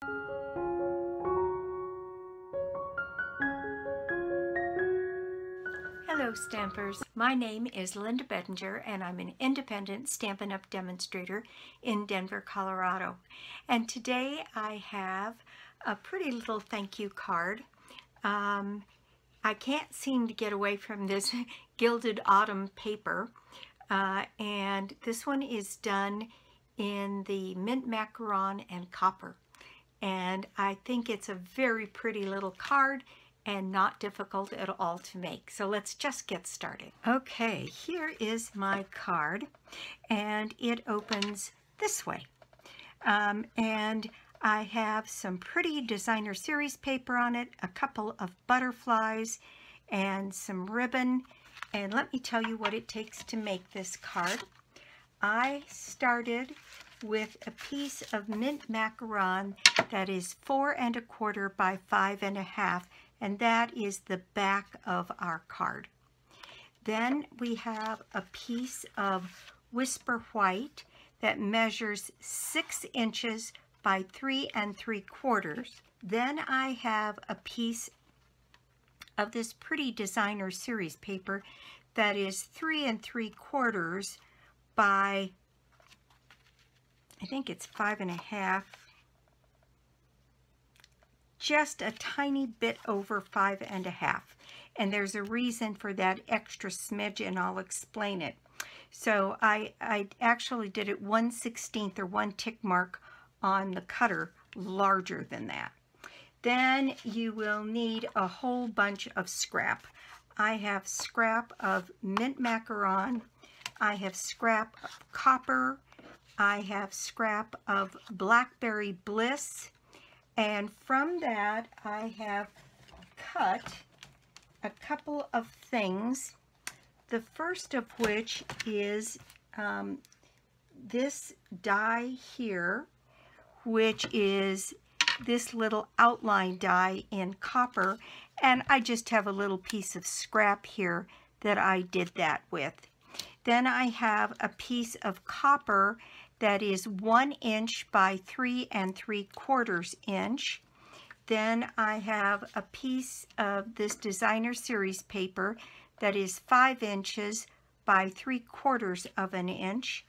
Hello Stampers, my name is Linda Bedinger and I'm an independent Stampin UP demonstrator in Denver, Colorado. And today I have a pretty little thank you card. I can't seem to get away from this Gilded Autumn paper, and this one is done in the mint macaron and copper. And I think it's a very pretty little card and not difficult at all to make. So let's just get started. Okay, here is my card, and it opens this way. And I have some pretty designer series paper on it, a couple of butterflies, and some ribbon. And let me tell you what it takes to make this card. I started with a piece of mint macaron that is 4 1/4 by 5 1/2, and that is the back of our card. Then we have a piece of Whisper White that measures 6 inches by 3 3/4. Then I have a piece of this pretty designer series paper that is 3 3/4 by, I think it's 5 1/2. Just a tiny bit over 5 1/2, and there's a reason for that extra smidge, and I'll explain it. So I actually did it 1/16 or 1 tick mark on the cutter larger than that. Then you will need a whole bunch of scrap. I have scrap of mint macaron, I have scrap of copper, I have scrap of Blackberry Bliss, and from that I have cut a couple of things, the first of which is this die here, which is this little outline die in copper, and I just have a little piece of scrap here that I did that with. Then I have a piece of copper that is 1 inch by 3 3/4 inch. Then I have a piece of this designer series paper that is 5 inches by 3/4 of an inch.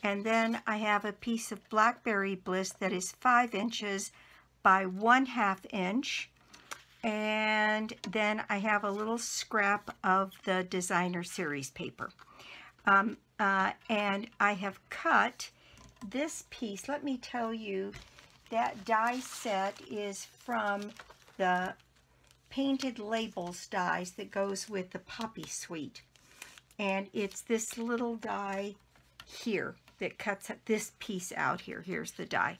And then I have a piece of Blackberry Bliss that is 5 inches by 1/2 inch. And then I have a little scrap of the designer series paper. And I have cut this piece. Let me tell you, that die set is from the Painted Labels dies that goes with the Poppy Suite. And it's this little die here that cuts this piece out here. Here's the die.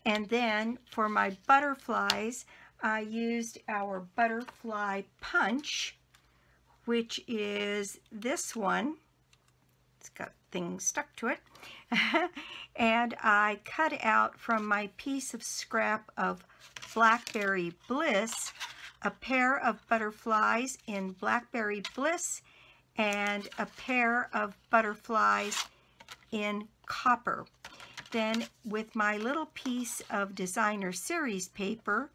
And then for my butterflies, I used our butterfly punch, which is this one. It's got things stuck to it. And I cut out from my piece of scrap of Blackberry Bliss a pair of butterflies in Blackberry Bliss and a pair of butterflies in copper. Then with my little piece of designer series paper,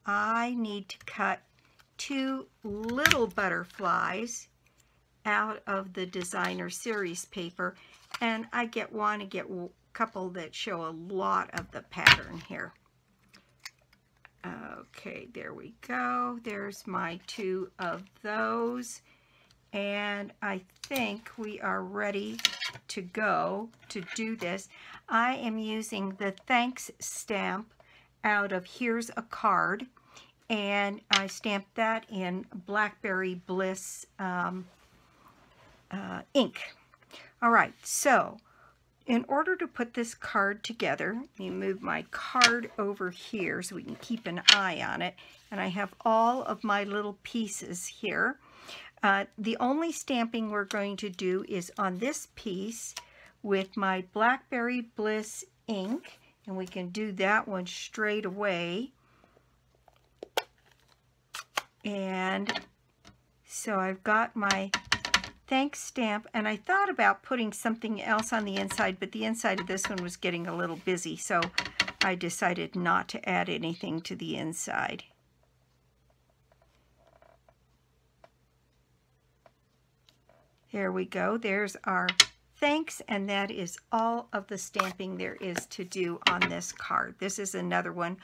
I need to cut 2 little butterflies out of the designer series paper, and I want to get a couple that show a lot of the pattern here. Okay, there we go. There's my 2 of those, and I think we are ready to go to do this. I am using the thanks stamp out of Here's a Card, and I stamped that in Blackberry Bliss ink. All right, so in order to put this card together, let me move my card over here so we can keep an eye on it. And I have all of my little pieces here. The only stamping we're going to do is on this piece with my Blackberry Bliss ink, and we can do that one straight away. And so I've got my thanks stamp, and I thought about putting something else on the inside, but the inside of this one was getting a little busy, so I decided not to add anything to the inside. There we go. There's our thanks, and that is all of the stamping there is to do on this card. This is another one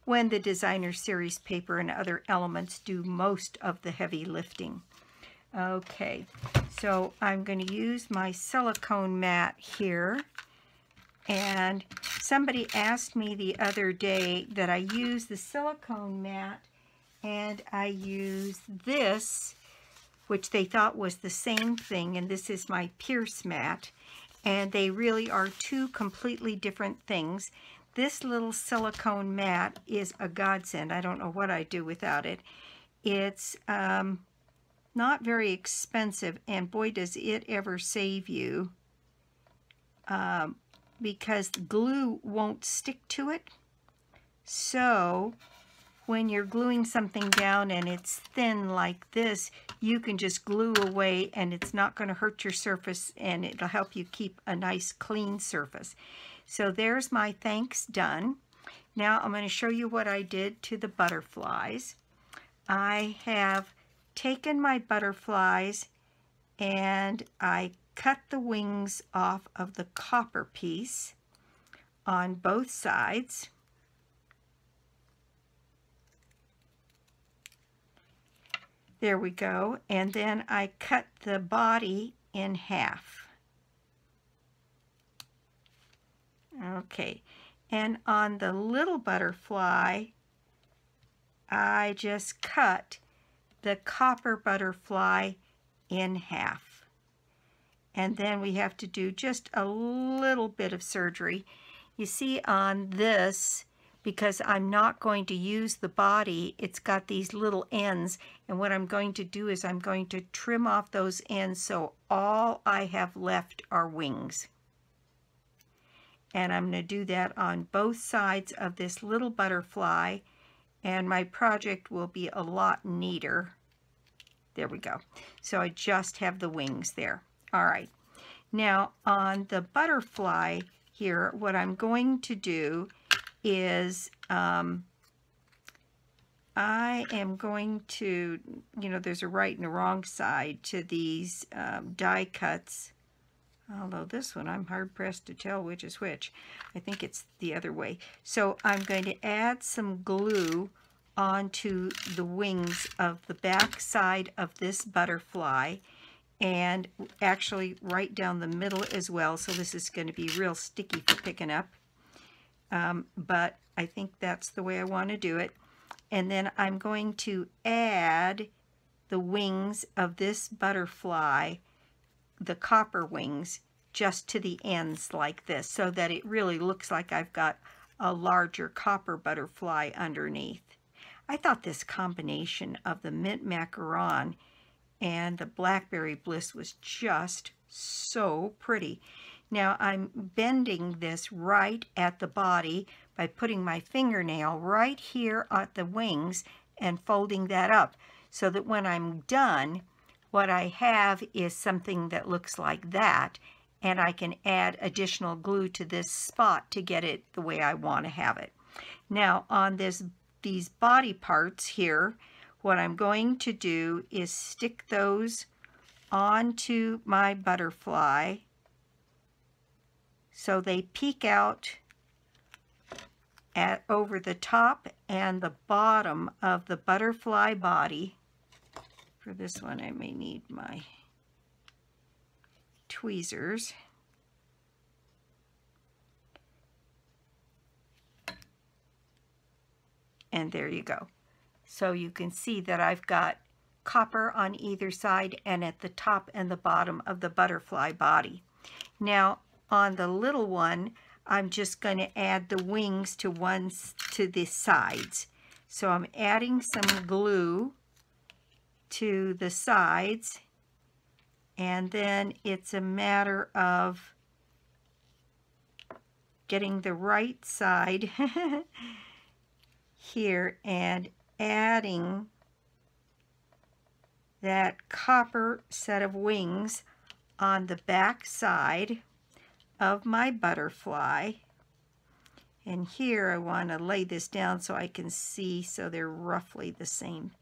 when the designer series paper and other elements do most of the heavy lifting. Okay, so I'm going to use my silicone mat here, and somebody asked me the other day that I use the silicone mat and I use this, which they thought was the same thing, and this is my Pierce mat, and they really are two completely different things. This little silicone mat is a godsend. I don't know what I'd do without it. It's not very expensive, and boy does it ever save you, because glue won't stick to it. So when you're gluing something down and it's thin like this, you can just glue away and it's not going to hurt your surface, and it'll help you keep a nice clean surface. So there's my thanks done. Now I'm going to show you what I did to the butterflies. I have taken my butterflies and I cut the wings off of the copper piece on both sides. There we go. And then I cut the body in half. Okay. And on the little butterfly, I just cut the copper butterfly in half. And then we have to do just a little bit of surgery. You see on this, because I'm not going to use the body, it's got these little ends, and what I'm going to do is I'm going to trim off those ends so all I have left are wings. And I'm going to do that on both sides of this little butterfly, and my project will be a lot neater. There we go. So I just have the wings there. All right. Now on the butterfly here, what I'm going to do is I am going to, there's a right and a wrong side to these die cuts. Although this one, I'm hard-pressed to tell which is which. I think it's the other way. So I'm going to add some glue onto the wings of the back side of this butterfly, and actually right down the middle as well. So this is going to be real sticky for picking up. But I think that's the way I want to do it. And then I'm going to add the wings of this butterfly, the copper wings, just to the ends like this, so that it really looks like I've got a larger copper butterfly underneath. I thought this combination of the mint macaron and the blackberry bliss was just so pretty. Now I'm bending this right at the body by putting my fingernail right here at the wings and folding that up, so that when I'm done, what I have is something that looks like that, and I can add additional glue to this spot to get it the way I want to have it. Now on these body parts here, what I'm going to do is stick those onto my butterfly so they peek out over the top and the bottom of the butterfly body. For this one, I may need my tweezers. And there you go. So you can see that I've got copper on either side and at the top and the bottom of the butterfly body. Now on the little one, I'm just going to add the wings to the sides. So I'm adding some glue to the sides, and then it's a matter of getting the right side here and adding that copper set of wings on the back side of my butterfly. And here I want to lay this down so I can see, so they're roughly the same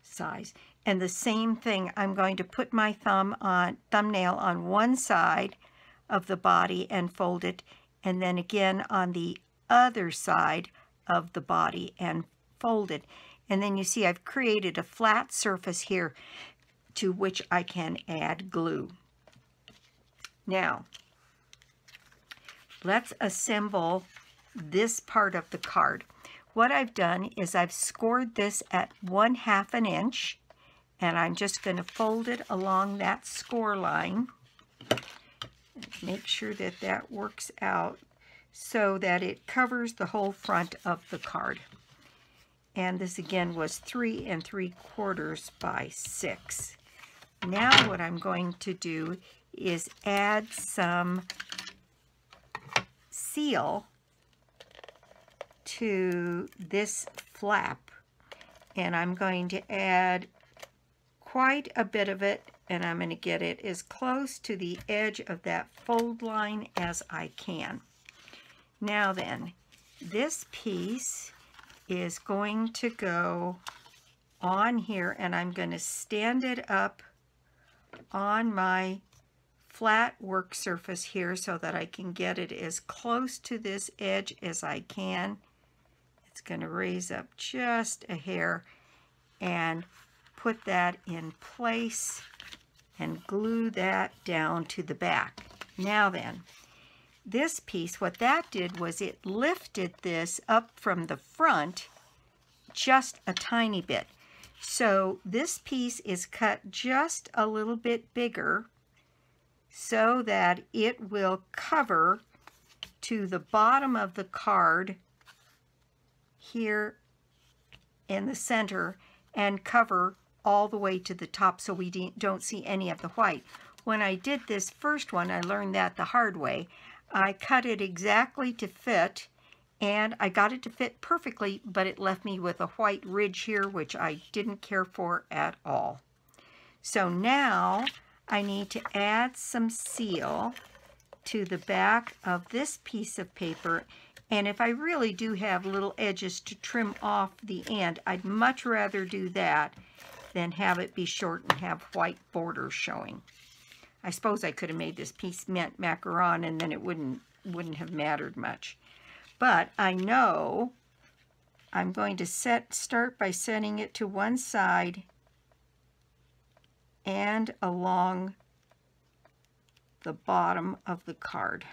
size. And the same thing, I'm going to put my thumbnail on one side of the body and fold it, and then again on the other side of the body and fold it. And then you see I've created a flat surface here to which I can add glue. Now, let's assemble this part of the card. What I've done is I've scored this at 1/2 an inch, and I'm just going to fold it along that score line. Make sure that that works out so that it covers the whole front of the card. And this again was 3 3/4 by 6. Now what I'm going to do is add some seal to this flap, and I'm going to add quite a bit of it, and I'm going to get it as close to the edge of that fold line as I can. Now then, this piece is going to go on here, and I'm going to stand it up on my flat work surface here so that I can get it as close to this edge as I can. It's going to raise up just a hair and put that in place and glue that down to the back. Now then, this piece, what that did was it lifted this up from the front just a tiny bit. So this piece is cut just a little bit bigger so that it will cover to the bottom of the card here in the center and cover all the way to the top so we don't see any of the white. When I did this first one, I learned that the hard way. I cut it exactly to fit, and I got it to fit perfectly, but it left me with a white ridge here, which I didn't care for at all. So now I need to add some seal to the back of this piece of paper, and if I really do have little edges to trim off the end, I'd much rather do that than have it be short and have white borders showing. I suppose I could have made this piece macaron and then it wouldn't have mattered much. But I know I'm going to start by setting it to one side and along the bottom of the card.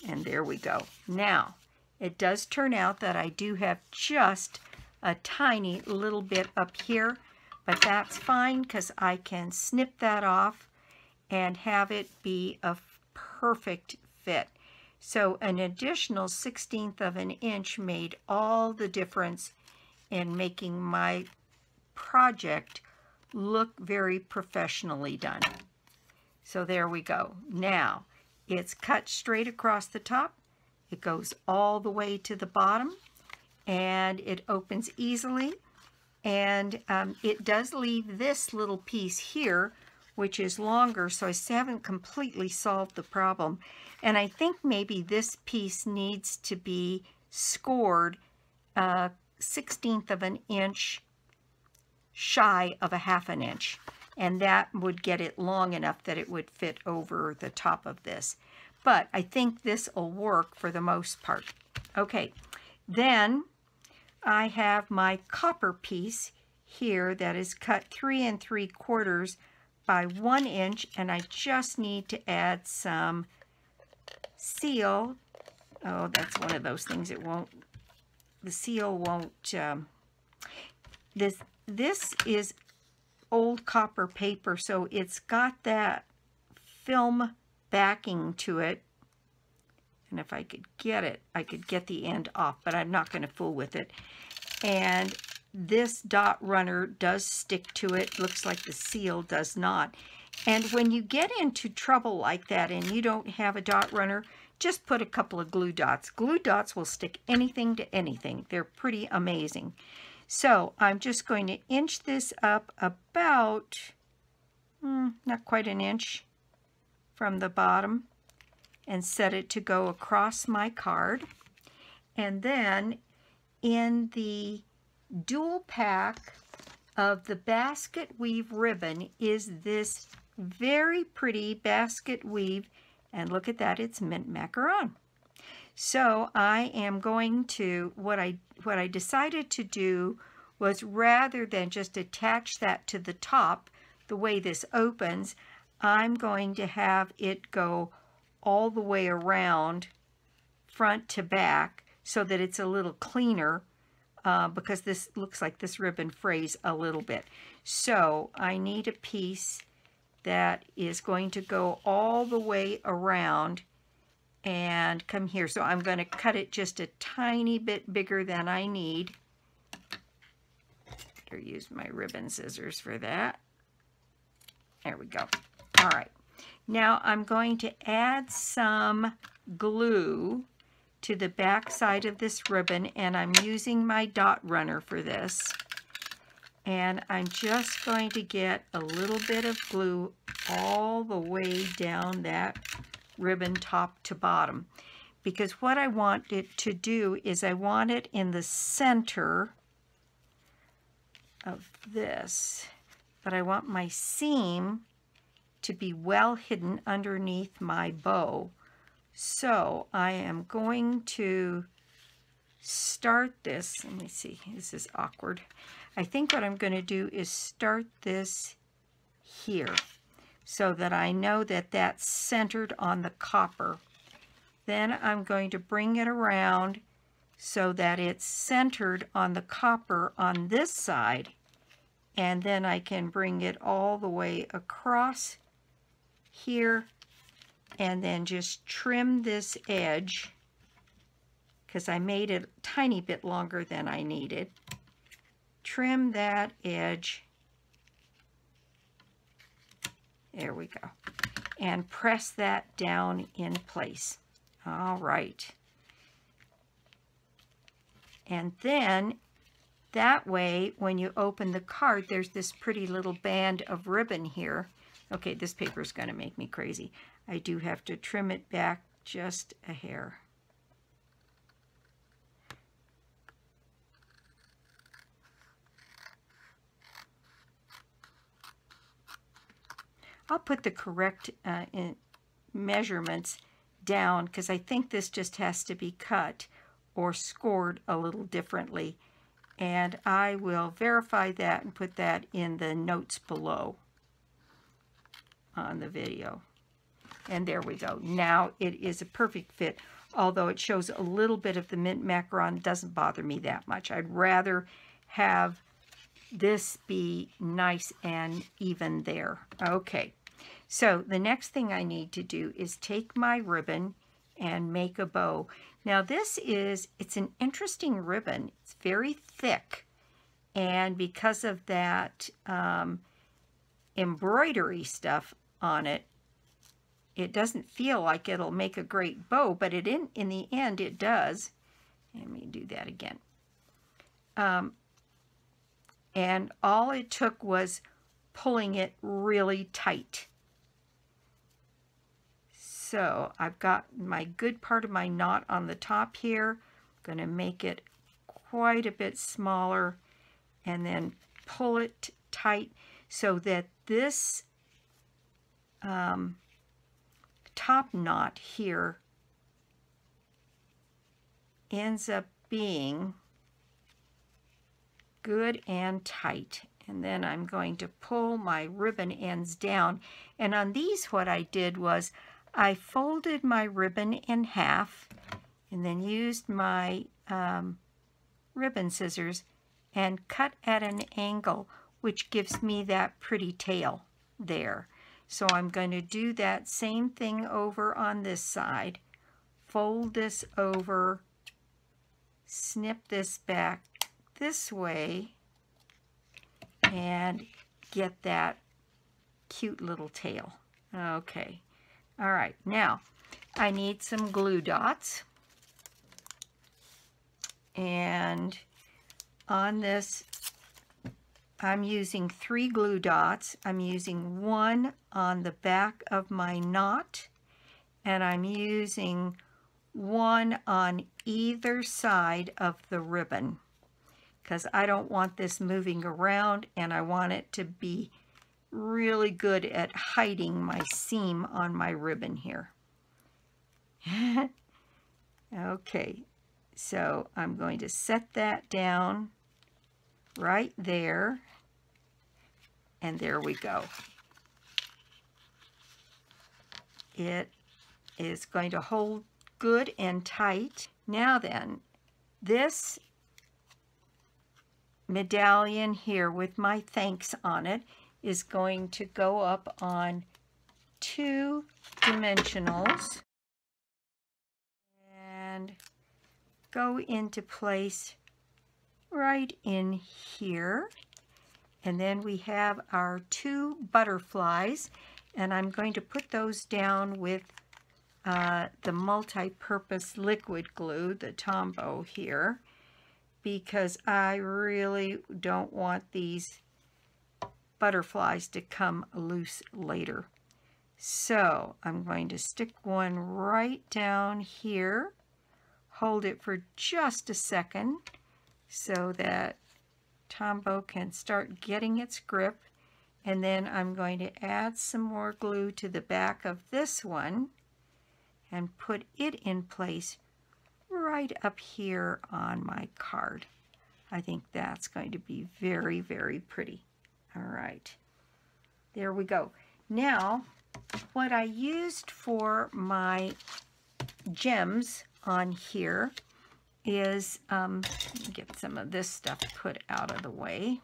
And there we go. Now, it does turn out that I do have just a tiny little bit up here, but that's fine because I can snip that off and have it be a perfect fit. So an additional 1/16 of an inch made all the difference in making my project look very professionally done. So there we go. Now, it's cut straight across the top. It goes all the way to the bottom, and it opens easily. And it does leave this little piece here, which is longer, so I haven't completely solved the problem. And I think maybe this piece needs to be scored 1/16 of an inch shy of 1/2 an inch. And that would get it long enough that it would fit over the top of this. But I think this will work for the most part. Okay, then I have my copper piece here that is cut 3 3/4 by 1 inch, and I just need to add some seal. Oh, that's one of those things the seal won't, this is old copper paper, so it's got that film backing to it, and if I could get it, I could get the end off, but I'm not going to fool with it. And this dot runner does stick to it. Looks like the seal does not. And when you get into trouble like that and you don't have a dot runner, just put a couple of glue dots. Glue dots will stick anything to anything. They're pretty amazing. So I'm just going to inch this up about not quite an inch from the bottom, and set it to go across my card. And then in the dual pack of the basket weave ribbon is this very pretty basket weave, and look at that, it's mint macaron. So I am going to, what I decided to do was, rather than just attach that to the top the way this opens, I'm going to have it go all the way around front to back so that it's a little cleaner, because this looks like this ribbon frays a little bit. So I need a piece that is going to go all the way around and come here. So I'm going to cut it just a tiny bit bigger than I need. Here, use my ribbon scissors for that. There we go. All right. Now I'm going to add some glue to the back side of this ribbon, and I'm using my dot runner for this. And I'm just going to get a little bit of glue all the way down that ribbon top to bottom, because what I want it to do is I want it in the center of this, but I want my seam to be well hidden underneath my bow. So I am going to start this. Let me see, this is awkward. I think what I'm going to do is start this here so that I know that that's centered on the copper. Then I'm going to bring it around so that it's centered on the copper on this side, and then I can bring it all the way across here and then just trim this edge, because I made it a tiny bit longer than I needed. Trim that edge. There we go. And press that down in place. All right. And then that way, when you open the card, there's this pretty little band of ribbon here. Okay, this paper is going to make me crazy. I do have to trim it back just a hair. I'll put the correct measurements down, because I think this just has to be cut or scored a little differently. And I will verify that and put that in the notes below on the video. And there we go. Now it is a perfect fit. Although it shows a little bit of the mint macaron, it doesn't bother me that much. I'd rather have this be nice and even there. Okay, so the next thing I need to do is take my ribbon and make a bow. Now it's an interesting ribbon. It's very thick, and because of that embroidery stuff on it, it doesn't feel like it'll make a great bow, but in the end it does. Let me do that again. And all it took was pulling it really tight. So I've got my good part of my knot on the top here. I'm going to make it quite a bit smaller and then pull it tight so that this top knot here ends up being good and tight. And then I'm going to pull my ribbon ends down. And on these, what I did was I folded my ribbon in half and then used my ribbon scissors and cut at an angle, which gives me that pretty tail there. So I'm going to do that same thing over on this side. Fold this over, snip this back this way, and get that cute little tail. Okay. All right. Now, I need some glue dots. And on this I'm using 3 glue dots. I'm using 1 on the back of my knot, and I'm using 1 on either side of the ribbon, because I don't want this moving around, and I want it to be really good at hiding my seam on my ribbon here. Okay, so I'm going to set that down right there, and there we go. It is going to hold good and tight. Now then, this medallion here with my thanks on it is going to go up on 2 dimensionals and go into place right in here. And then we have our 2 butterflies, and I'm going to put those down with the multi-purpose liquid glue, the Tombow here, because I really don't want these butterflies to come loose later. So I'm going to stick one right down here, hold it for just a second so that Tombow can start getting its grip, and then I'm going to add some more glue to the back of this one and put it in place right up here on my card. I think that's going to be very, very pretty. All right, there we go. Now, what I used for my gems on here is, get some of this stuff put out of the way.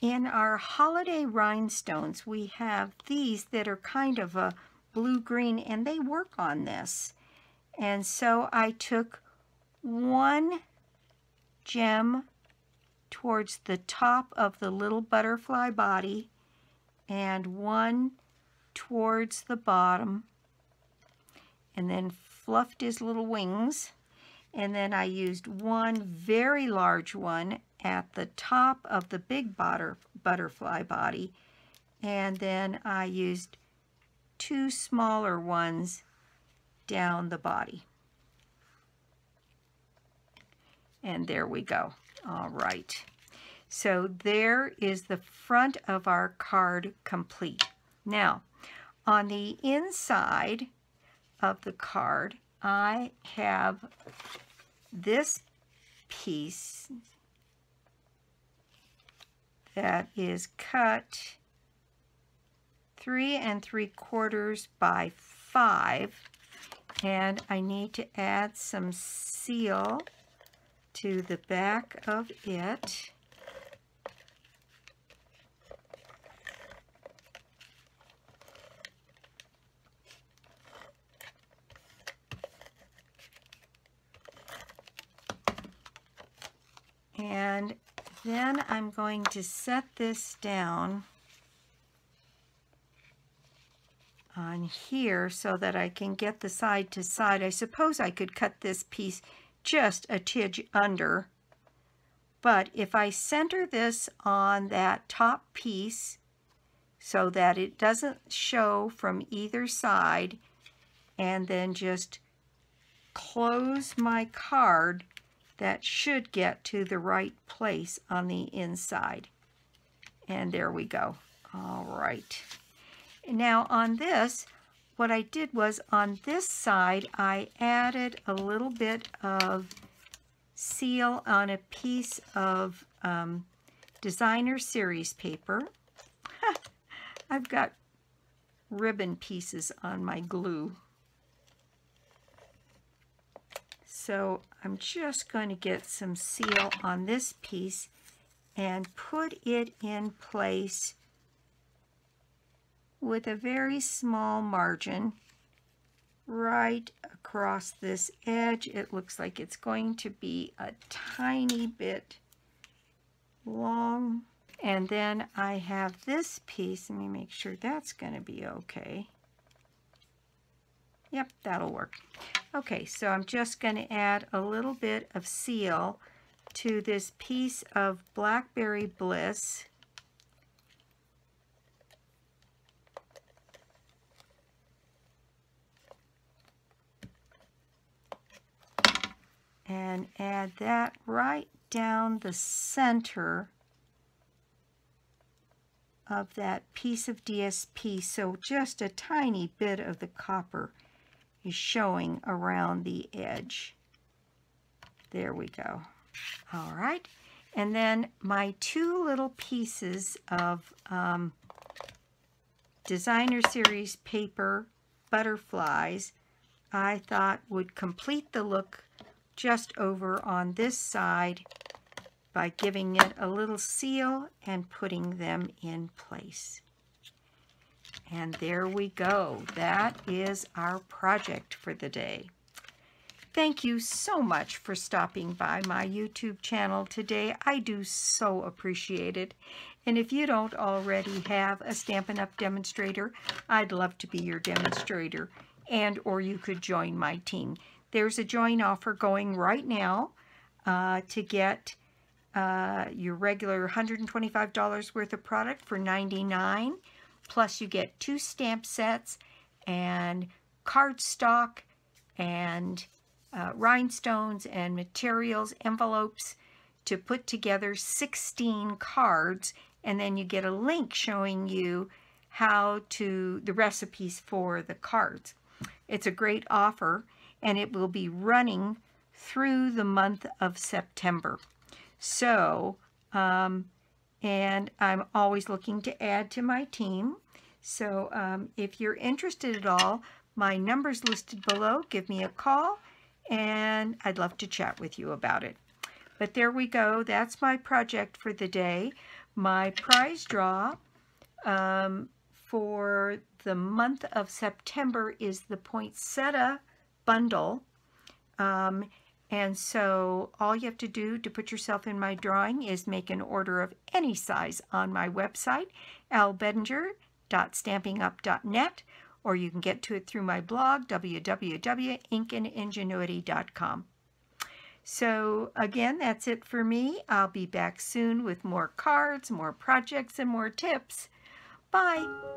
In our holiday rhinestones, we have these that are kind of a blue-green, and they work on this. And so I took 1 gem towards the top of the little butterfly body and 1 towards the bottom, and then fluffed his little wings. And then I used 1 very large one at the top of the big butterfly body, and then I used 2 smaller ones down the body. And there we go. All right. So there is the front of our card complete. Now, on the inside of the card, I have this piece that is cut 3 3/4 by 5, and I need to add some seal to the back of it. And then I'm going to set this down on here so that I can get the side to side. I suppose I could cut this piece just a tidge under, but if I center this on that top piece so that it doesn't show from either side, and then just close my card, that should get to the right place on the inside. And there we go. All right. Now on this, what I did was on this side, I added a little bit of seal on a piece of designer series paper. I've got ribbon pieces on my glue. So I'm just going to get some seal on this piece and put it in place with a very small margin right across this edge. It looks like it's going to be a tiny bit long. And then I have this piece. Let me make sure that's going to be okay. Yep, that'll work. Okay, so I'm just going to add a little bit of seal to this piece of Blackberry Bliss. and add that right down the center of that piece of DSP, so just a tiny bit of the copper is showing around the edge. There we go. All right, and then my two little pieces of Designer Series paper butterflies I thought would complete the look just over on this side by giving it a little seal and putting them in place. And there we go. That is our project for the day. Thank you so much for stopping by my YouTube channel today. I do so appreciate it. And if you don't already have a Stampin' Up! Demonstrator, I'd love to be your demonstrator, and or you could join my team. There's a join offer going right now to get your regular $125 worth of product for $99, plus you get 2 stamp sets and cardstock and rhinestones and materials, envelopes to put together 16 cards, and then you get a link showing you how to, the recipes for the cards. It's a great offer, and it will be running through the month of September. So, and I'm always looking to add to my team. So if you're interested at all, my number's listed below. Give me a call, and I'd love to chat with you about it. But there we go. That's my project for the day. My prize draw for the month of September is the Poinsettia Bundle. And so all you have to do to put yourself in my drawing is make an order of any size on my website, albedinger.stampinup.net, or you can get to it through my blog, www.inkandingenuity.com. So again, that's it for me. I'll be back soon with more cards, more projects, and more tips. Bye.